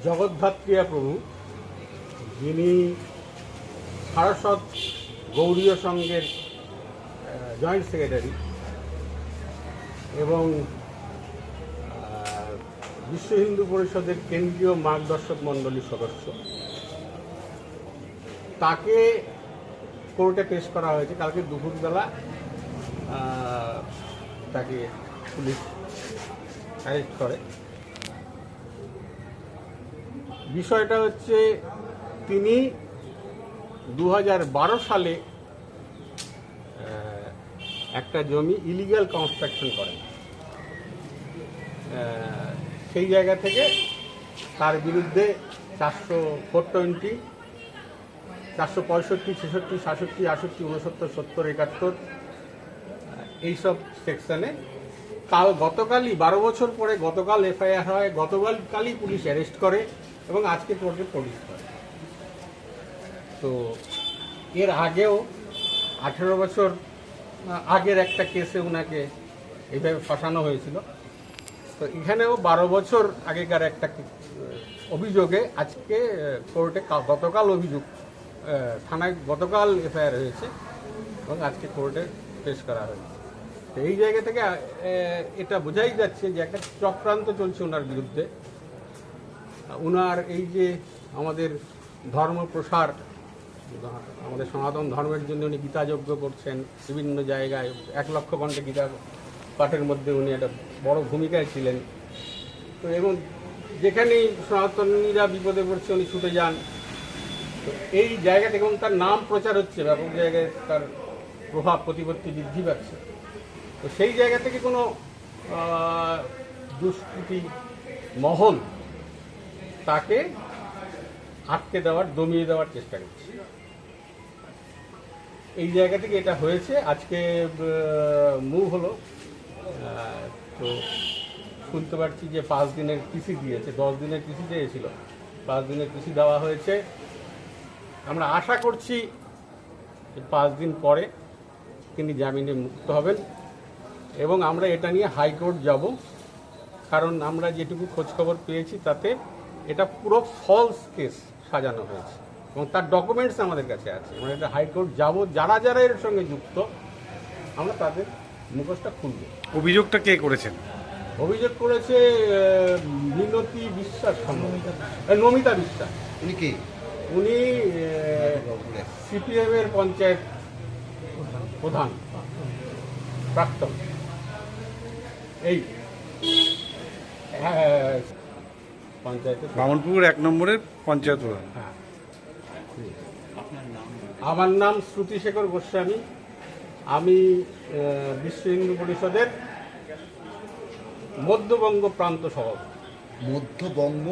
জগদ্ধাত্রীয়া প্রভু, যিনি সারস্বত গৌড়ীয় সংঘের জয়েন্ট সেক্রেটারি এবং বিশ্ব হিন্দু পরিষদের কেন্দ্রীয় মার্গদর্শক মণ্ডলীর সদস্য, তাকে কোর্টে পেশ করা হয়েছে। কালকে দুপুরবেলা তাকে পুলিশ অ্যারেস্ট করে। বিষয়টা হচ্ছে, তিনি 2012 সালে একটা জমি ইলিগ্যাল কনস্ট্রাকশন করেন। সেই জায়গা থেকে তার বিরুদ্ধে 420, 465, 66, 67, 68, 69, 70, 71 এইসব সেকশনে গতকালই 12 বছর পরে গতকাল এফআইআর হয়, গতকালই পুলিশ অ্যারেস্ট করে এবং আজকে কোর্টে পুলিশ করে। তো এর আগেও 18 বছর আগের একটা কেসে ওনাকে এইভাবে ফাঁসানো হয়েছিল। তো এখানেও 12 বছর আগেকার একটা অভিযোগে আজকে কোর্টে গতকাল অভিযোগ থানায় গতকাল এফআইআর হয়েছে এবং আজকে কোর্টে পেশ করা হয়েছে। তো এই জায়গা থেকে এটা বোঝাই যাচ্ছে যে একটা চক্রান্ত চলছে ওনার বিরুদ্ধে। ওনার এই যে আমাদের ধর্ম প্রসার, আমাদের সনাতন ধর্মের জন্য উনি গীতাযজ্ঞ করছেন বিভিন্ন জায়গায়, 1 লক্ষ ঘন্টা গীতা পাঠের মধ্যে উনি একটা বড় ভূমিকায় ছিলেন। তো এবং যেখানেই সনাতনীরা বিপদে পড়ছে উনি ছুটে যান। তো এই জায়গা থেকে তার নাম প্রচার হচ্ছে, ব্যাপক জায়গায় তার প্রভাব প্রতিপত্তি বৃদ্ধি পাচ্ছে। তো সেই জায়গা থেকে কোনো দুষ্কৃতি মহল তাকে আটকে দেওয়ার, দমিয়ে দেওয়ার চেষ্টা করছে। এই জায়গা থেকে এটা হয়েছে। আজকে মুভ হলো। তো শুনতে পারছি যে 5 দিনের পিসি দিয়েছে, 10 দিনের পিসি চেয়েছিল, 5 দিনের পিসি দেওয়া হয়েছে। আমরা আশা করছি 5 দিন পরে তিনি জামিনে মুক্ত হবেন এবং আমরা এটা নিয়ে হাইকোর্ট যাব। কারণ আমরা যেটুকু খোঁজখবর পেয়েছি তাতে এটা পুরো ফলস কেস সাজানো হয়েছে এবং তার ডকুমেন্টস আমাদের কাছে আছে। আমরা এটা হাইকোর্ট যাব, যারা যারা এর সঙ্গে যুক্ত আমরা তাদের মুখোশটা খুলব। অভিযোগটা কে করেছেন? অভিযোগ করেছে মিনতি বিশ্বাস, নমিতা বিশ্বাস। উনি কি? উনি সিপিএমের পঞ্চায়েত প্রধান, প্রাক্তন। এই পঞ্চায়েতের বামনপুর 1 নম্বরের পঞ্চায়েত প্রধান। হ্যাঁ। আমার নাম শ্রুতিশেখর গোস্বামী। আমি বিশ্ব হিন্দু পরিষদের মধ্যবঙ্গ প্রান্ত সভাপতি। মধ্যবঙ্গ